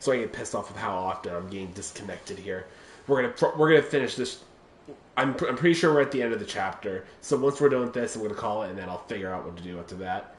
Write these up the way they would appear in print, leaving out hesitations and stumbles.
So I get pissed off with how often I'm getting disconnected here. We're gonna finish this. I'm pretty sure we're at the end of the chapter. So once we're done with this, I'm gonna call it, and then I'll figure out what to do after that.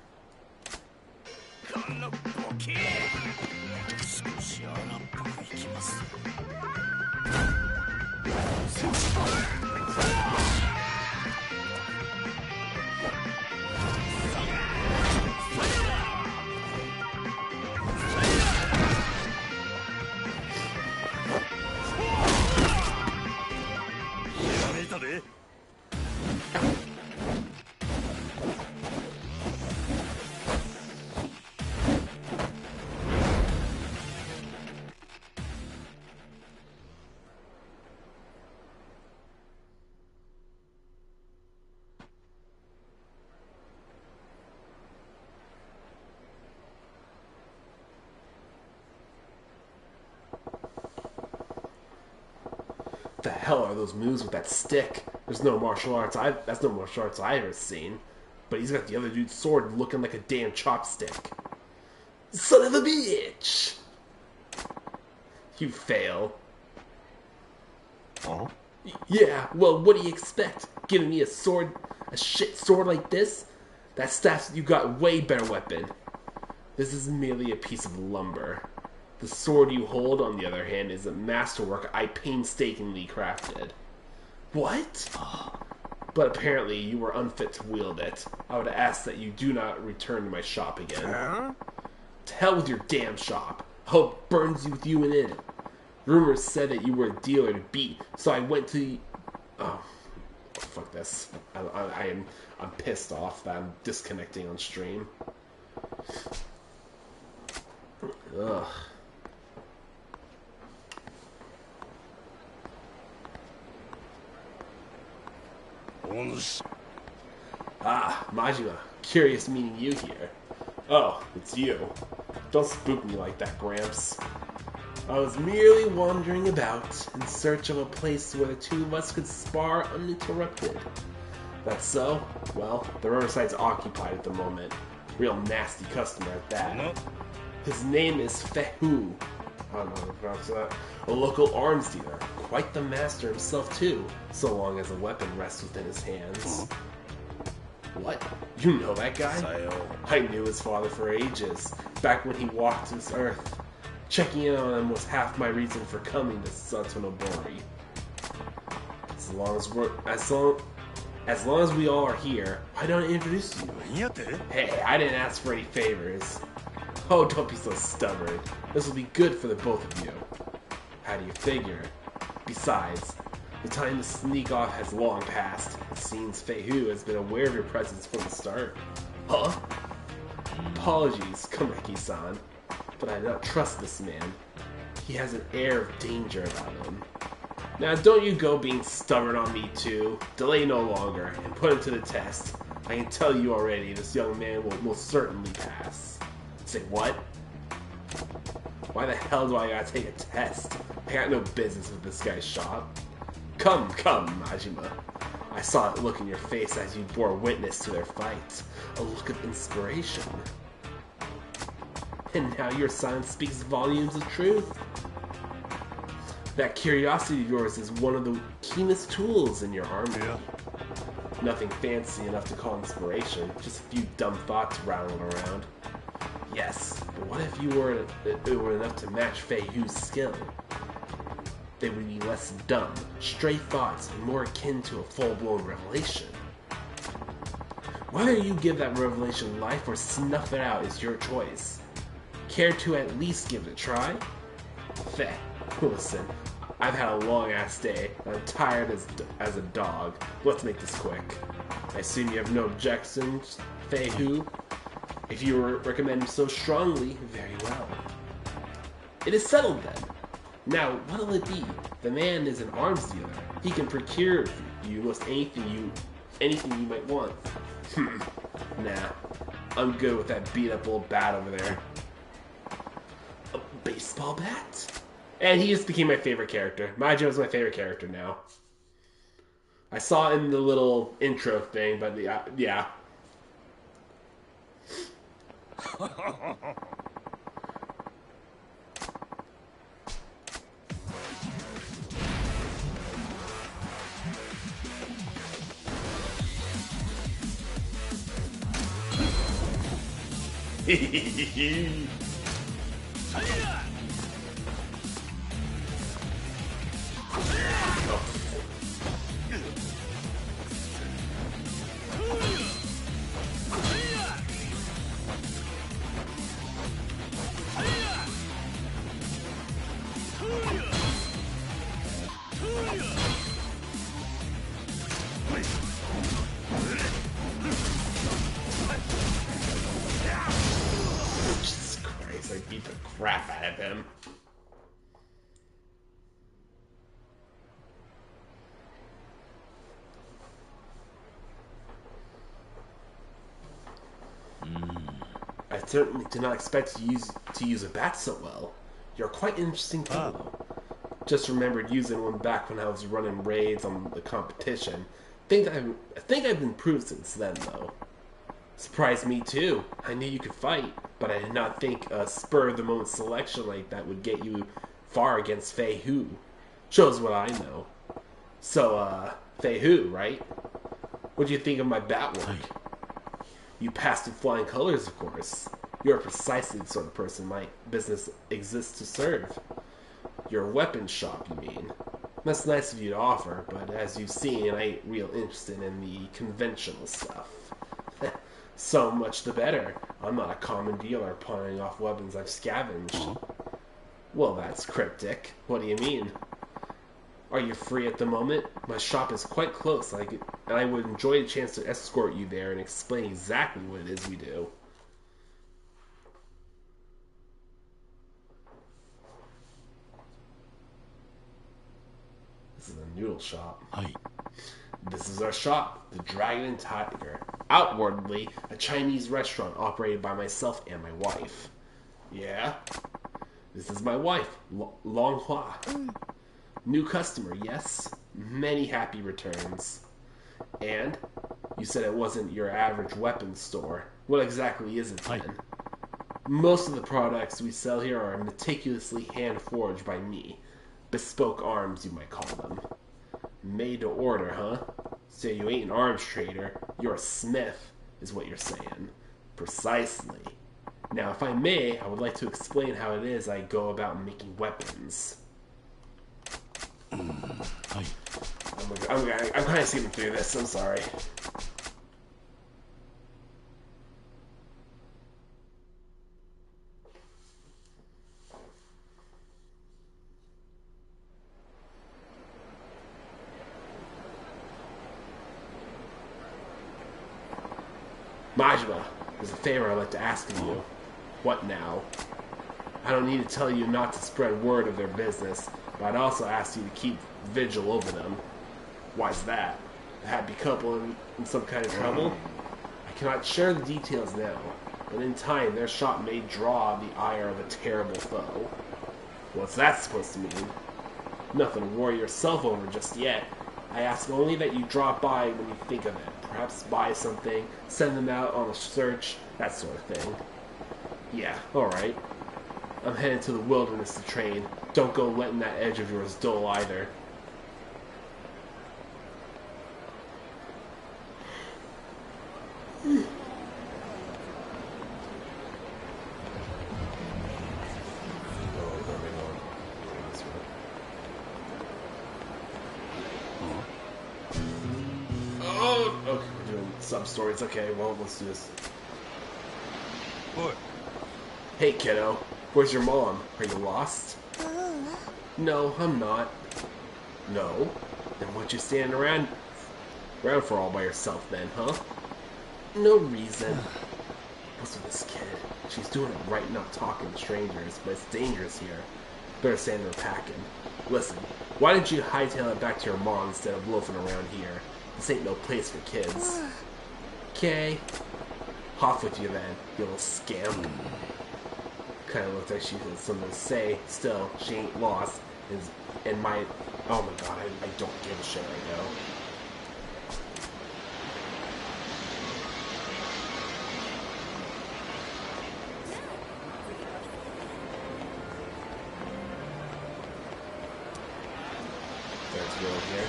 The hell are those moves with that stick? That's no martial arts I've ever seen. But he's got the other dude's sword looking like a damn chopstick. Son of a bitch! You fail. Huh? Yeah, well, what do you expect? Giving me a shit sword like this? That staff's you got way better weapon. This is merely a piece of lumber. The sword you hold, on the other hand, is a masterwork I painstakingly crafted. What? But apparently you were unfit to wield it. I would ask that you do not return to my shop again. Huh? To hell with your damn shop. Hope burns you with you in it. Rumors said that you were a dealer to beat, so I went to the... Oh, fuck this. I'm pissed off that I'm disconnecting on stream. Ugh. Ah, Majima. Curious meeting you here. Oh, it's you. Don't spook me like that, Gramps. I was merely wandering about in search of a place where the two of us could spar uninterrupted. That's so? Well, the riverside's occupied at the moment. Real nasty customer at that. His name is Fehu. I don't know how to pronounce that. A local arms dealer. Quite the master himself, too, so long as a weapon rests within his hands. What? You know that guy? I knew his father for ages, back when he walked this earth. Checking in on him was half my reason for coming to Satonobori. As long as we all are here, why don't I introduce you? Hey, I didn't ask for any favors. Oh, don't be so stubborn. This will be good for the both of you. How do you figure? Besides, the time to sneak off has long passed. It seems Feihu has been aware of your presence from the start. Huh? Apologies, Komeki-san, but I do not trust this man. He has an air of danger about him. Now, don't you go being stubborn on me, too. Delay no longer, and put him to the test. I can tell you already, this young man will most certainly pass. Say what? Why the hell do I gotta take a test? I got no business with this guy's shop. Come, Majima. I saw that look in your face as you bore witness to their fight. A look of inspiration. And now your silence speaks volumes of truth. That curiosity of yours is one of the keenest tools in your armor. Yeah. Nothing fancy enough to call inspiration, just a few dumb thoughts rattling around. Yes, but what if you were enough to match Feihu's skill? They would be less dumb, stray thoughts, and more akin to a full-blown revelation. Whether you give that revelation life or snuff it out is your choice. Care to at least give it a try? Feh, listen, I've had a long-ass day, and I'm tired as a dog. Let's make this quick. I assume you have no objections, Feihu? If you recommend him so strongly, very well. It is settled then. Now, what'll it be? The man is an arms dealer. He can procure for you most anything you might want. Nah, I'm good with that beat-up old bat over there. A baseball bat? And he just became my favorite character. Majima's my favorite character now. I saw it in the little intro thing, but yeah. Jesus Christ, I beat the crap out of him. I certainly did not expect to use a bat so well. You're quite interesting fellow. Just remembered using one back when I was running raids on the competition. I think I've improved since then, though. Surprised me too. I knew you could fight, but I did not think a spur-of-the-moment selection like that would get you far against Fei Hu. Shows what I know. So, Fei Hu, right? What do you think of my bat work? You passed in flying colors, of course. You're precisely the sort of person my business exists to serve. Your weapons shop, you mean? That's nice of you to offer, but as you've seen, I ain't real interested in the conventional stuff. So much the better. I'm not a common dealer pawning off weapons I've scavenged. Well, that's cryptic. What do you mean? Are you free at the moment? My shop is quite close, and I would enjoy a chance to escort you there and explain exactly what it is we do. This is a noodle shop. Hi. This is our shop, the Dragon and Tiger. Outwardly, a Chinese restaurant operated by myself and my wife. Yeah? This is my wife, Long Hua. New customer, yes? Many happy returns. And? You said it wasn't your average weapons store. What exactly is it then? Most of the products we sell here are meticulously hand-forged by me. Bespoke arms, you might call them. Made to order, huh? So you ain't an arms trader, you're a smith, is what you're saying. Precisely. Now, if I may, I would like to explain how it is I go about making weapons. Hi. I'm kind of skipping through this, I'm sorry. Majima, there's a favor I'd like to ask of you. What now? I don't need to tell you not to spread word of their business, but I'd also ask you to keep vigil over them. Why's that? A happy couple in some kind of trouble? I cannot share the details now, but in time their shop may draw the ire of a terrible foe. What's that supposed to mean? Nothing to worry yourself over just yet. I ask only that you drop by when you think of it. Perhaps buy something, send them out on a search, that sort of thing. Yeah, alright. I'm headed to the wilderness to train. Don't go letting that edge of yours dull either. Oh, okay, we're doing sub-stories. Okay, well, let's do this. What? Hey, kiddo. Where's your mom? Are you lost? No, I'm not. No? Then what you standing around for all by yourself then, huh? No reason. What's with this kid? She's doing it right, not talking to strangers, but it's dangerous here. Better stand there packing. Listen, why didn't you hightail it back to your mom instead of loafing around here? This ain't no place for kids. Okay. Off with you then, you little scamp. Kind of looked like she had something to say. Still, she ain't lost. And my... Oh my god, I don't give a shit right now. That's real here.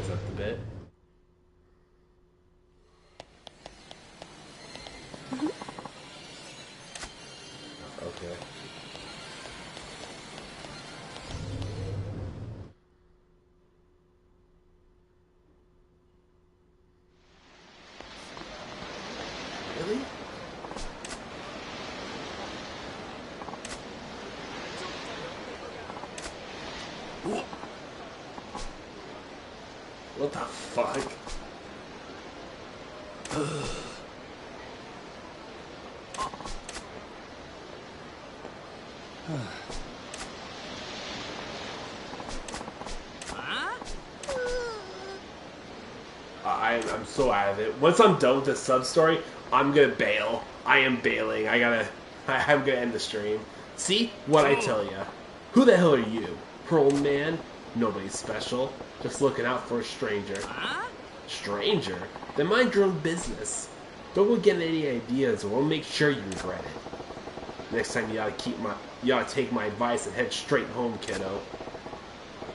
Is that the bit? What the fuck? I'm so out of it. Once I'm done with this sub-story, I'm gonna bail. I am bailing. I'm gonna end the stream. See? What I tell ya. Who the hell are you? Pearl man? Nobody special. Just looking out for a stranger. Stranger? Then mind your own business. Don't go getting any ideas or we'll make sure you regret it. Next time you oughta take my advice and head straight home, kiddo.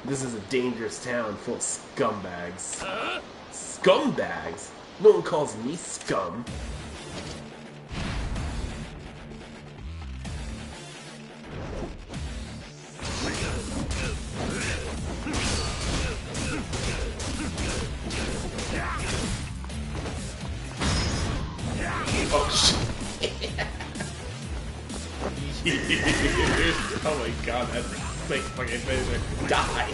This is a dangerous town full of scumbags. Scumbags? No one calls me scum. Oh shit. Oh my god, that's like fucking finisher. Die!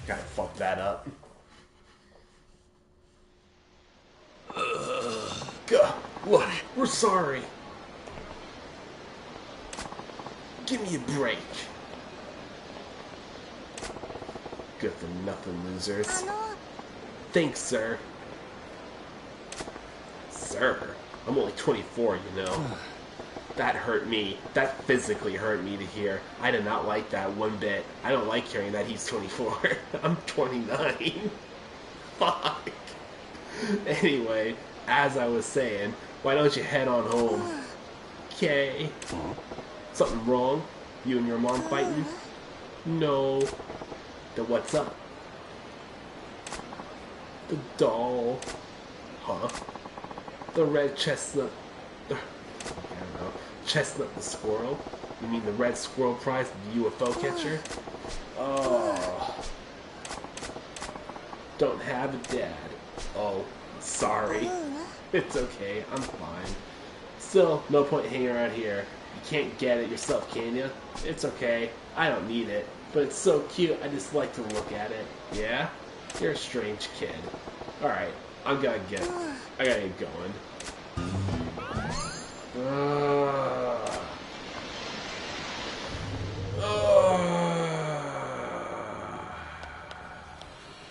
Gotta fuck that up. Look, we're sorry. Give me a break. Good for nothing, losers. Thanks, sir. Sir? I'm only 24, you know. That hurt me. That physically hurt me to hear. I did not like that one bit. I don't like hearing that he's 24. I'm 29. Fuck. Anyway, as I was saying, why don't you head on home? Okay. Something wrong? You and your mom fighting? No. Then what's up? The doll. Huh? The red chestnut. I don't know. Chestnut the squirrel? You mean the red squirrel prize, the UFO catcher? Oh. Don't have a dad. Oh, sorry. It's okay, I'm fine. Still, no point hanging around here. You can't get it yourself, can you? It's okay. I don't need it. But it's so cute, I just like to look at it. Yeah? You're a strange kid. Alright, I gotta get going.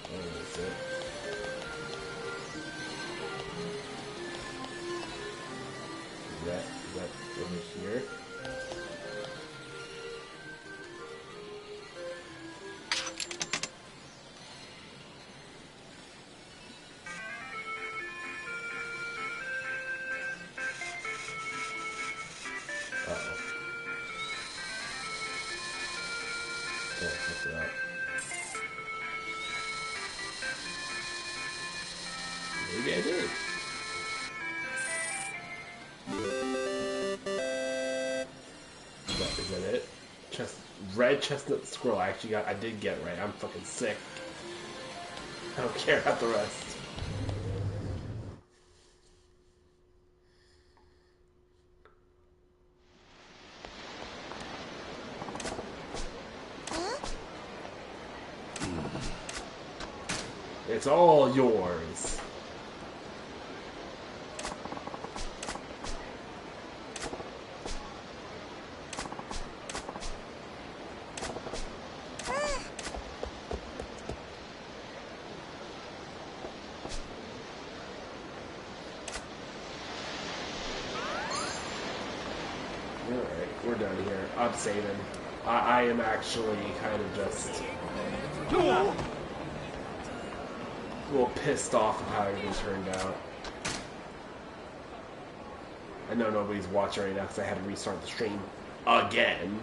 What is it? Is that over here? Maybe I did. Is that it? Red chestnut squirrel. I did get it right. I'm fucking sick. I don't care about the rest. It's all yours. Alright, we're done here. I'm saving. I am actually kind of just a little pissed off of how everything turned out. I know nobody's watching right now because I had to restart the stream again.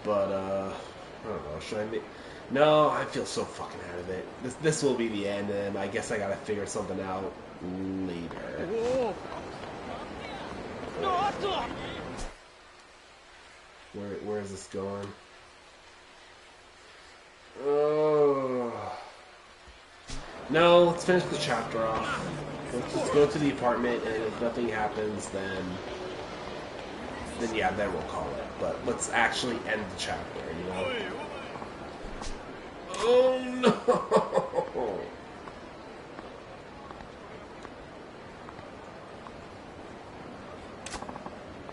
But, I don't know, No, I feel so fucking out of it. This will be the end, and I guess I gotta figure something out later. Where is this going? No, let's finish the chapter off. Let's go to the apartment, and if nothing happens, then yeah, then we'll call it. But let's actually end the chapter, you know? Oh no!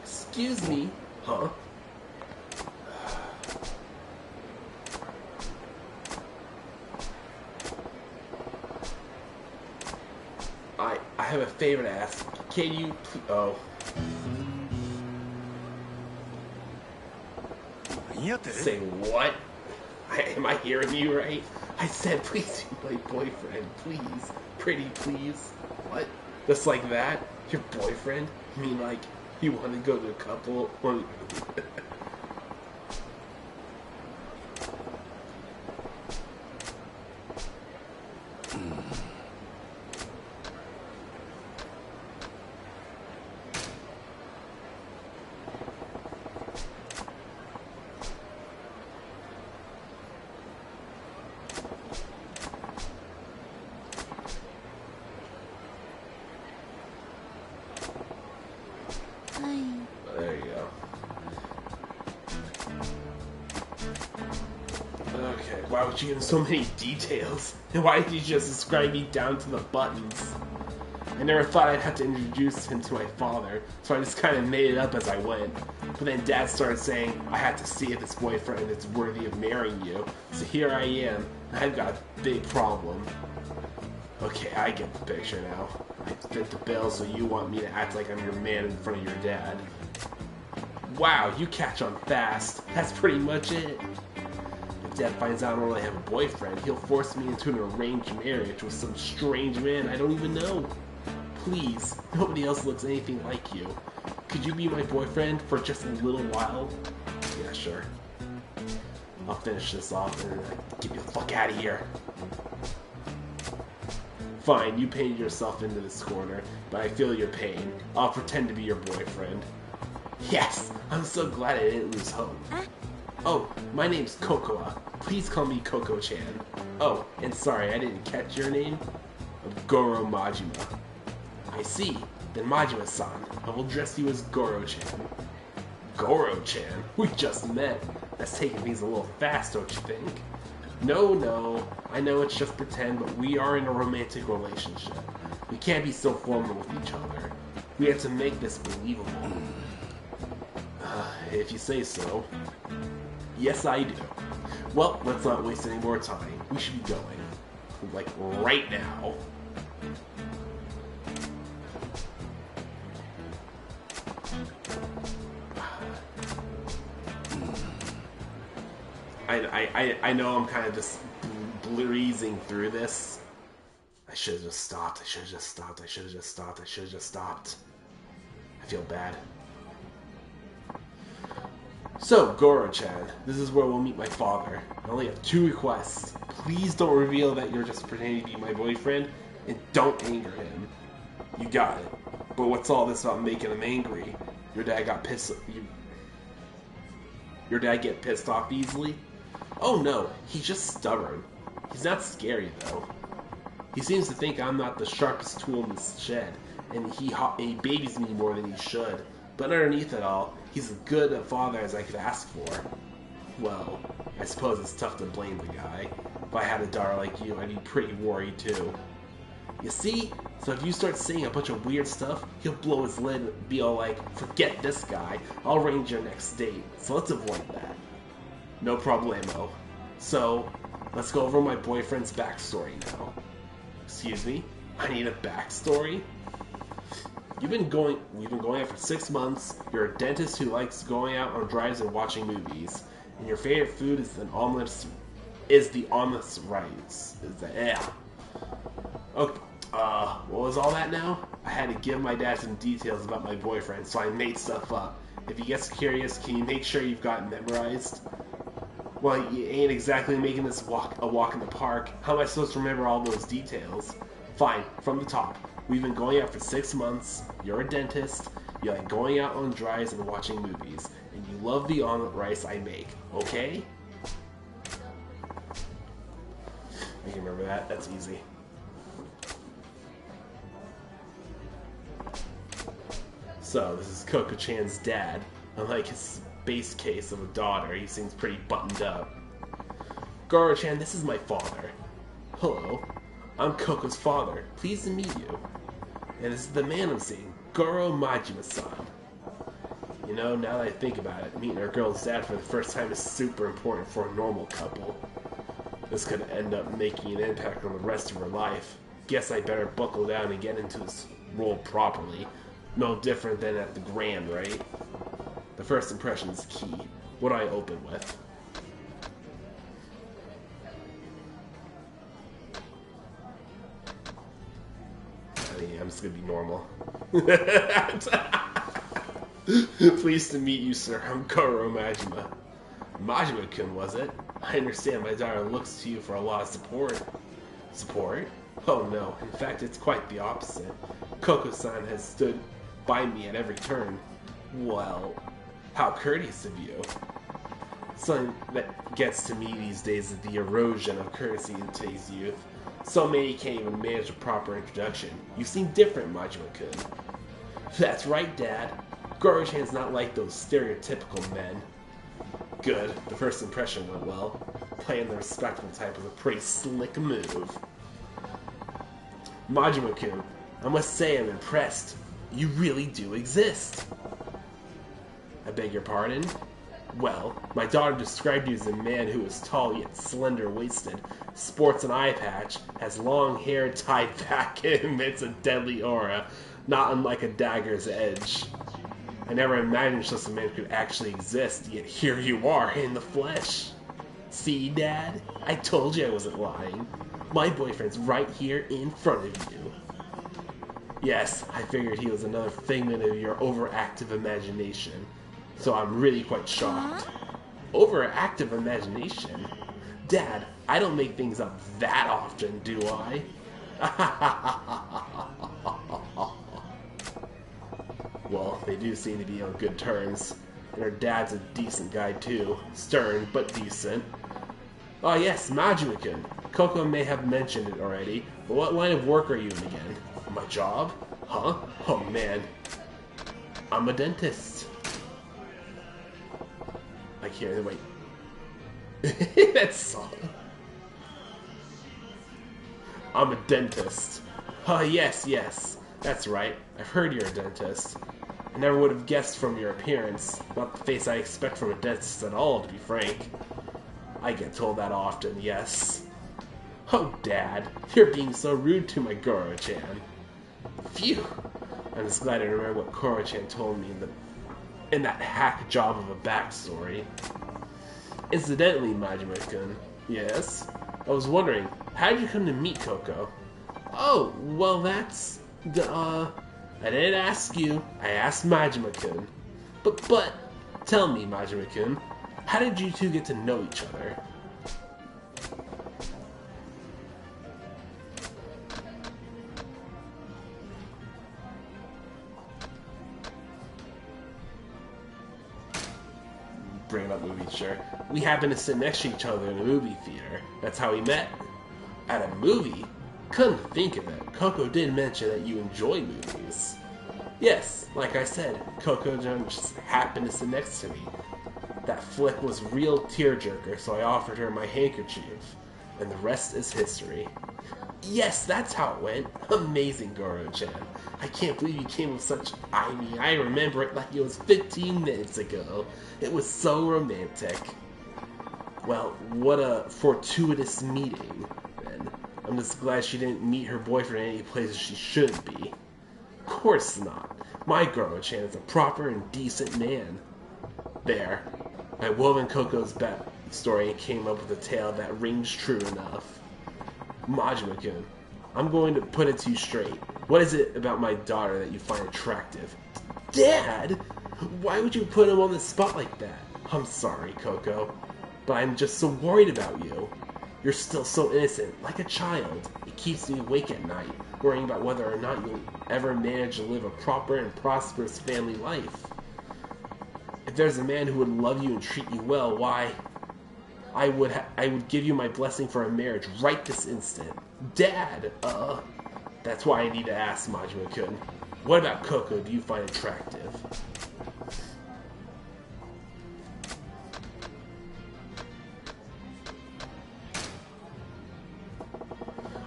Excuse me, huh? I have a favor to ask. Can you please... Oh. Say what? Am I hearing you right? I said please be my boyfriend, please. Pretty please. What? Just like that? Your boyfriend? You mean like you want to go to a couple? There you go. Okay, why would you give him so many details? And why did you just describe me down to the buttons? I never thought I'd have to introduce him to my father, so I just kind of made it up as I went. But then Dad started saying I had to see if this boyfriend is worthy of marrying you. So here I am, and I've got a big problem. Okay, I get the picture now. I fit the bill, so you want me to act like I'm your man in front of your dad. Wow, you catch on fast. That's pretty much it. If Dad finds out I don't really have a boyfriend, he'll force me into an arranged marriage with some strange man I don't even know. Please, nobody else looks anything like you. Could you be my boyfriend for just a little while? Yeah, sure. I'll finish this off and get you the fuck out of here. Fine, you painted yourself into this corner, but I feel your pain. I'll pretend to be your boyfriend. Yes! I'm so glad I didn't lose hope. Oh, my name's Cocoa. Please call me Coco-chan. Oh, and sorry, I didn't catch your name? Goro Majima. I see. Then Majima-san, I will dress you as Goro-chan. Goro-chan? We just met. That's taking things a little fast, don't you think? No, I know it's just pretend, but we are in a romantic relationship. We can't be so formal with each other. We have to make this believable. If you say so. Yes, I do. Well, let's not waste any more time. We should be going. Like, right now. I know I'm kind of just breezing through this. I should have just stopped. I should have just stopped. I feel bad. So, Goro-chan, this is where we'll meet my father. I only have 2 requests. Please don't reveal that you're just pretending to be my boyfriend, and don't anger him. You got it. But what's all this about making him angry? Your dad got pissed... Your dad get pissed off easily? Oh no, he's just stubborn. He's not scary, though. He seems to think I'm not the sharpest tool in the shed, and he babies me more than he should. But underneath it all, he's as good a father as I could ask for. Well, I suppose it's tough to blame the guy. If I had a daughter like you, I'd be pretty worried too. You see? So if you start saying a bunch of weird stuff, he'll blow his lid and be all like, forget this guy, I'll arrange your next date. So let's avoid that. No problemo. So, let's go over my boyfriend's backstory now. Excuse me? I need a backstory? We've been going out for 6 months. You're a dentist who likes going out on drives and watching movies. And your favorite food is the omelette rice. Okay, what was all that now? I had to give my dad some details about my boyfriend, so I made stuff up. If he gets curious, can you make sure you've got it memorized? Well, you ain't exactly making this a walk in the park. How am I supposed to remember all those details? Fine, from the top. We've been going out for 6 months. You're a dentist. You like going out on drives and watching movies. And you love the omelet rice I make. Okay? I can remember that. That's easy. So, this is Coco-chan's dad. Unlike his base case of a daughter, he seems pretty buttoned up. Goro-chan, this is my father. Hello. I'm Coco's father. Pleased to meet you. And this is the man I'm seeing, Goro Majima-san. You know, now that I think about it, meeting our girl's dad for the first time is super important for a normal couple. This could end up making an impact on the rest of her life. Guess I better buckle down and get into this role properly. No different than at the Grand, right? The first impression is key. What do I open with? I mean, I'm just gonna be normal. Pleased to meet you, sir. I'm Goro Majima. Majima-kun, was it? I understand my daughter looks to you for a lot of support. Support? Oh no, in fact it's quite the opposite. Coco-san has stood by me at every turn. Well, how courteous of you. Something that gets to me these days is the erosion of courtesy in today's youth. So many can't even manage a proper introduction. You seem different, Majima-kun. That's right, Dad. Goro-chan's not like those stereotypical men. Good. The first impression went well. Playing the respectful type was a pretty slick move. Majima-kun, I must say I'm impressed. You really do exist. I beg your pardon? Well, my daughter described you as a man who is tall yet slender-waisted, sports an eye patch, has long hair tied back, and emits a deadly aura, not unlike a dagger's edge. I never imagined such a man could actually exist, yet here you are, in the flesh. See, Dad? I told you I wasn't lying. My boyfriend's right here in front of you. Yes, I figured he was another figment of your overactive imagination. So I'm really quite shocked. Overactive imagination? Dad, I don't make things up that often, do I? Well, they do seem to be on good terms. And her dad's a decent guy too. Stern, but decent. Oh yes, Majima-kun. Coco may have mentioned it already, but what line of work are you in again? My job? Huh? Oh man. I'm a dentist. Like here, wait. That song. I'm a dentist. Oh yes, yes. That's right. I've heard you're a dentist. I never would have guessed from your appearance. Not the face I expect from a dentist at all, to be frank. I get told that often, yes. Oh, Dad, you're being so rude to my Goro-chan. Phew. I'm just glad I remember what Goro-chan told me in that hack job of a backstory. Incidentally, Majima-kun, yes? I was wondering, how did you come to meet Coco? Oh, well that's... I didn't ask you, I asked Majima-kun. But, tell me, Majima-kun, how did you two get to know each other? Bring up movie, sure. We happened to sit next to each other in a movie theater. That's how we met. At a movie? Couldn't think of it. Coco did mention that you enjoy movies. Yes, like I said, Coco just happened to sit next to me. That flick was real tearjerker, so I offered her my handkerchief. And the rest is history. Yes, that's how it went. Amazing, Goro-chan. I can't believe you came with such... I mean, I remember it like it was 15 minutes ago. It was so romantic. Well, what a fortuitous meeting, then. I'm just glad she didn't meet her boyfriend in any places she shouldn't be. Of course not. My Goro-chan is a proper and decent man. There. I wove in Coco's backstory and came up with a tale that rings true enough. Majima-kun, I'm going to put it to you straight. What is it about my daughter that you find attractive? Dad! Why would you put him on the spot like that? I'm sorry, Coco. but I'm just so worried about you. You're still so innocent, like a child. It keeps me awake at night, worrying about whether or not you'll ever manage to live a proper and prosperous family life. If there's a man who would love you and treat you well, why, I would give you my blessing for a marriage right this instant. Dad, that's why I need to ask, Majima-kun. What about Coco do you find attractive?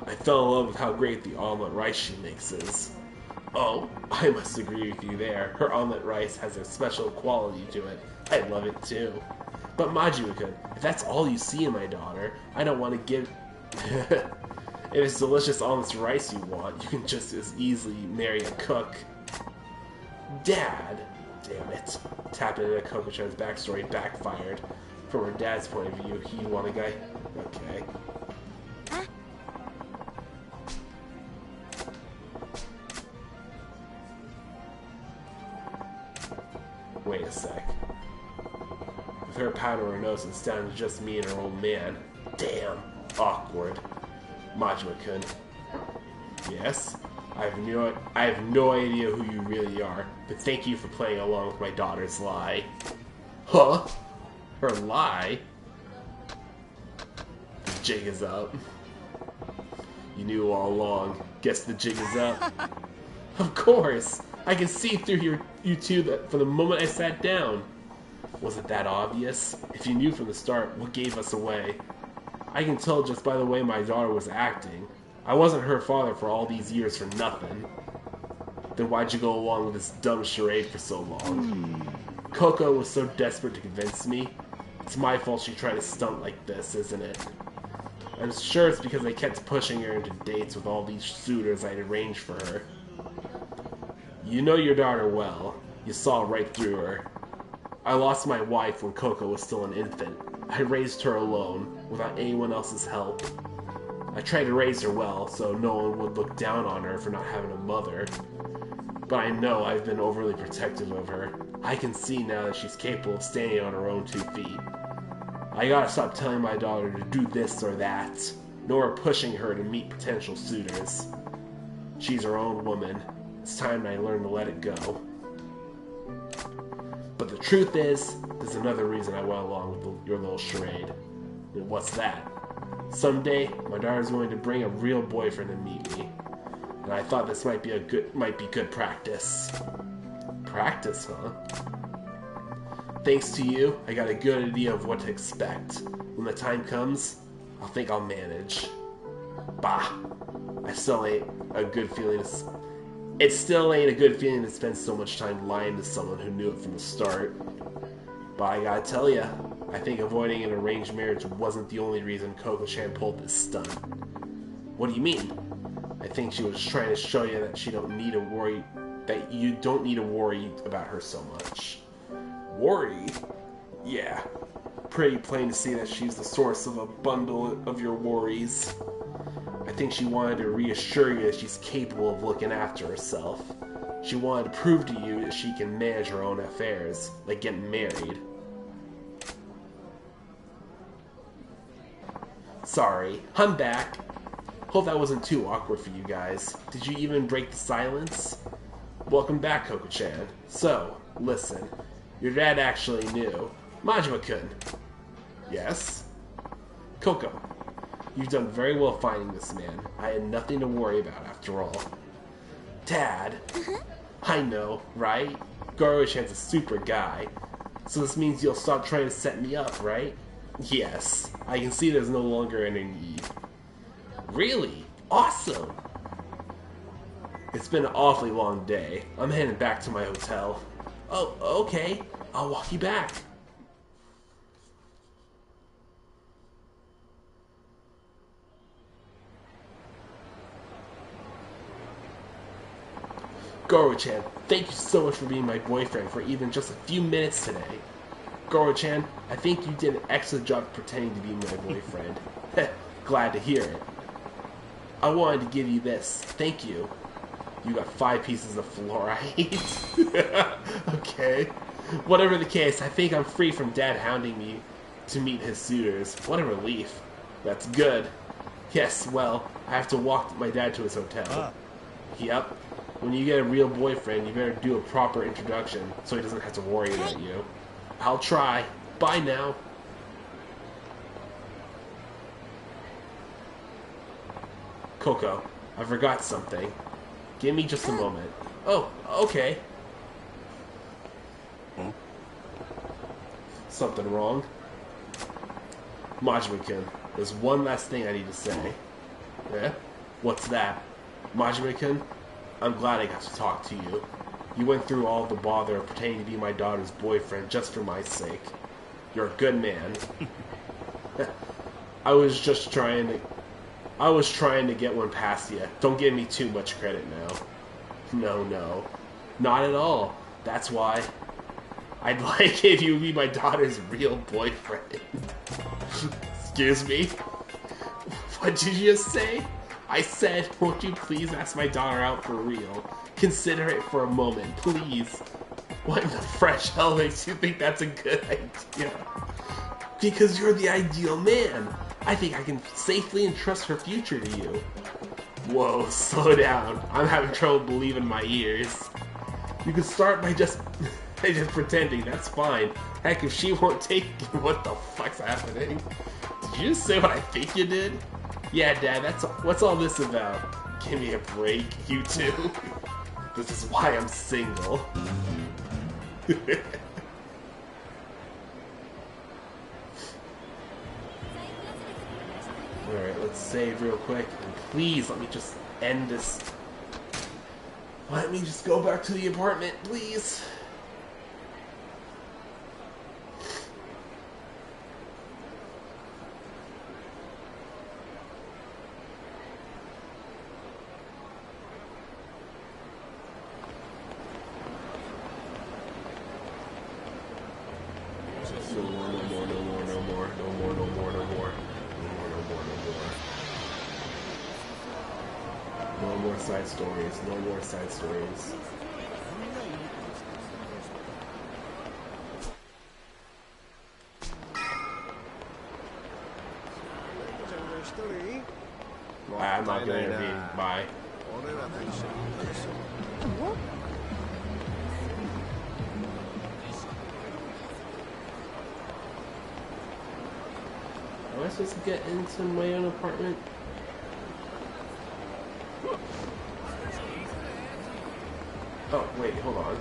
I fell in love with how great the omelet rice she makes is. Oh, I must agree with you there. Her omelet rice has a special quality to it. I love it too. But Majima-kun, if that's all you see in my daughter, I don't want to give... If it's delicious omelet rice you want, you can just as easily marry a cook. Dad! Damn it. Tapping into Coco-chan's backstory backfired. From her dad's point of view, he'd want a guy... Okay. Wait a sec. With her powder her nose, it's down to just me and her old man. Damn. Awkward. Majima-kun. Yes? I have no idea who you really are, but thank you for playing along with my daughter's lie. Huh? Her lie? The jig is up. You knew all along. Guess the jig is up. Of course! I can see through you two that from the moment I sat down. Was it that obvious? If you knew from the start, what gave us away? I can tell just by the way my daughter was acting. I wasn't her father for all these years for nothing. Then why'd you go along with this dumb charade for so long? Coco was so desperate to convince me. It's my fault she tried to stunt like this, isn't it? I'm sure it's because I kept pushing her into dates with all these suitors I'd arranged for her. You know your daughter well. You saw right through her. I lost my wife when Coco was still an infant. I raised her alone, without anyone else's help. I tried to raise her well, so no one would look down on her for not having a mother. But I know I've been overly protective of her. I can see now that she's capable of standing on her own 2 feet. I gotta stop telling my daughter to do this or that, nor pushing her to meet potential suitors. She's her own woman. It's time I learn to let it go. But the truth is, there's another reason I went along with your little charade. And what's that? Someday, my daughter's going to bring a real boyfriend to meet me. And I thought this might be good practice. Practice, huh? Thanks to you, I got a good idea of what to expect. When the time comes, I think I'll manage. Bah! It still ain't a good feeling to spend so much time lying to someone who knew it from the start. But I gotta tell ya, I think avoiding an arranged marriage wasn't the only reason Coco-chan pulled this stunt. What do you mean? I think she was trying to show you that you don't need to worry about her so much. Worry? Yeah. Pretty plain to see that she's the source of a bundle of your worries. I think she wanted to reassure you that she's capable of looking after herself. She wanted to prove to you that she can manage her own affairs, like getting married. Sorry, I'm back. Hope that wasn't too awkward for you guys. Did you even break the silence? Welcome back, Coco-chan. So, listen. Your dad actually knew. Majima-kun. Yes? Coco. You've done very well finding this man. I had nothing to worry about after all. Dad. I know, right? Goro-chan's a super guy. So this means you'll stop trying to set me up, right? Yes. I can see there's no longer any need. Really? Awesome! It's been an awfully long day. I'm heading back to my hotel. Oh, okay. I'll walk you back. Goro-chan, thank you so much for being my boyfriend for even just a few minutes today. Goro-chan, I think you did an excellent job pretending to be my boyfriend. Glad to hear it. I wanted to give you this. Thank you. You got 5 pieces of fluorite. Okay. Whatever the case, I think I'm free from Dad hounding me to meet his suitors. What a relief. That's good. Yes, well, I have to walk my dad to his hotel. Yep. When you get a real boyfriend, you better do a proper introduction so he doesn't have to worry about you. I'll try. Bye now. Coco, I forgot something. Give me just a moment. Oh, okay. Something wrong? Majima-kun, there's one last thing I need to say. Yeah? What's that? Majima-kun, I'm glad I got to talk to you. You went through all the bother of pretending to be my daughter's boyfriend just for my sake. You're a good man. I was trying to get one past you. Don't give me too much credit now. No. Not at all. That's why I'd like if you would be my daughter's real boyfriend. Excuse me? What did you just say? I said, won't you please ask my daughter out for real? Consider it for a moment, please. What in the fresh hell makes you think that's a good idea? Because you're the ideal man. I think I can safely entrust her future to you. Whoa, slow down. I'm having trouble believing my ears. You can start by just pretending, that's fine. Heck, if she won't take what the fuck's happening? Did you just say what I think you did? Yeah, Dad, what's all this about? Give me a break, you two. This is why I'm single. Alright, let's save real quick. And please, let me just end this. Let me just go back to the apartment, please. No more side stories. No more side stories. I'm not gonna intervene. Bye. Am I supposed to get into my own apartment? Oh, wait, hold on.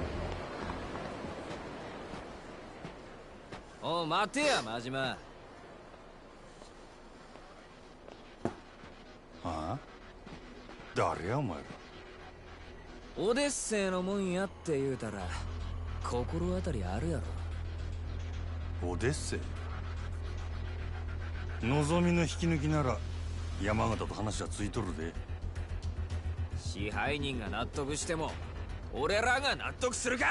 Oh, 待てや、真島。ああ？誰やお前ら。オデッセイのもんやって言うたら心当たりあるやろ。オデッセイ？のぞみの引き抜きなら山形と話はついとるで。支配人が納得しても俺らが納得するか。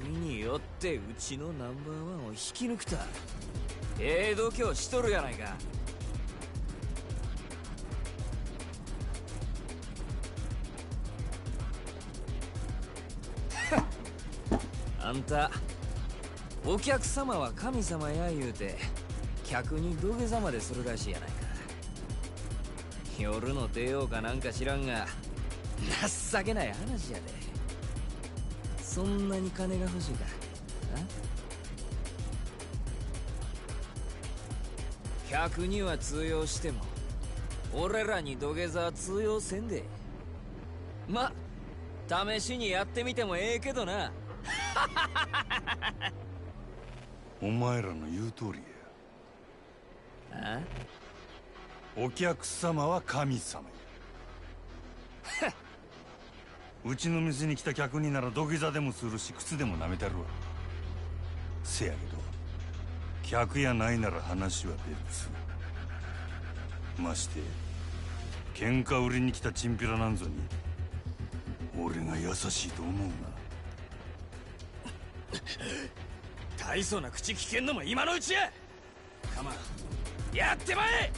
売りによってうちのナンバーワンを引き抜くと度胸しとるやないか。あんたお客様は神様や言うて客に土下座までするらしいやないか。夜の帝王かなんか知らんが情けない話やで。そんなに金が欲しいか。客には通用しても俺らに土下座は通用せんで。ま、試しにやってみてもええけどな。お前らの言う通りや。お客様は神様や。うちの店に来た客になら土下座でもするし靴でも舐めたるわ。せやけど客やないなら話は別。まして喧嘩売りに来たチンピラなんぞに俺が優しいと思うな。大層な口聞けんのも今のうちや。カマンやってまえ。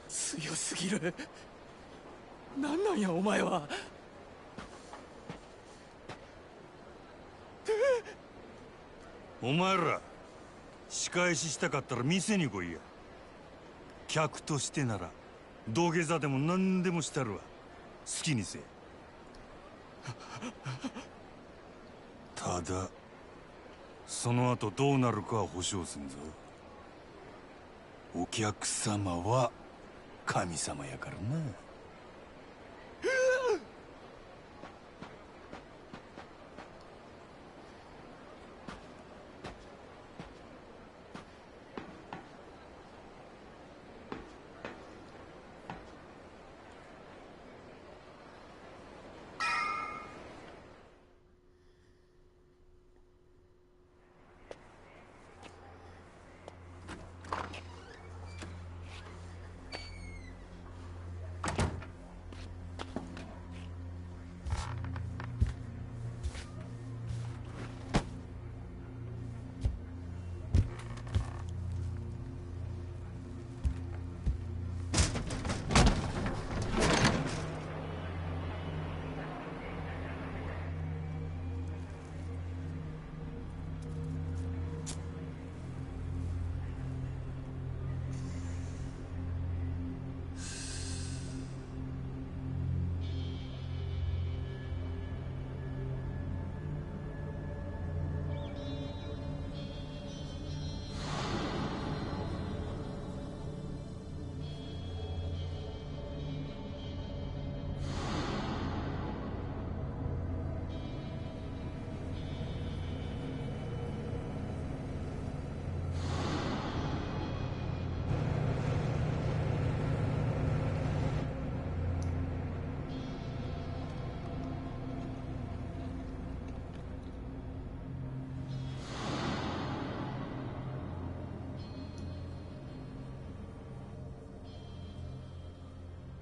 強すぎる。なんなんやお前は。お前ら仕返ししたかったら店に来いや。客としてなら土下座でも何でもしたるわ。好きにせえ。ただその後どうなるかは保証すんぞ。お客様は神様やからな。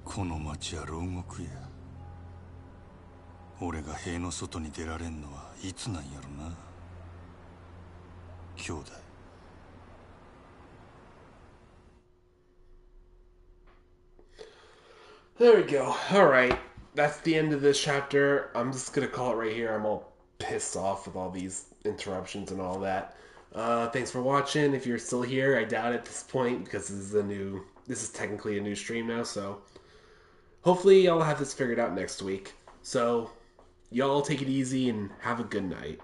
この町は牢獄や。俺が塀の外に出られんのはいつなんやろな、兄弟。There we go. Alright. That's the end of this chapter. I'm just gonna call it right here. I'm all pissed off with all these interruptions and all that. Thanks for watching. If you're still here, I doubt at this point because this is technically a new stream now, so hopefully y'all have this figured out next week. So y'all take it easy and have a good night.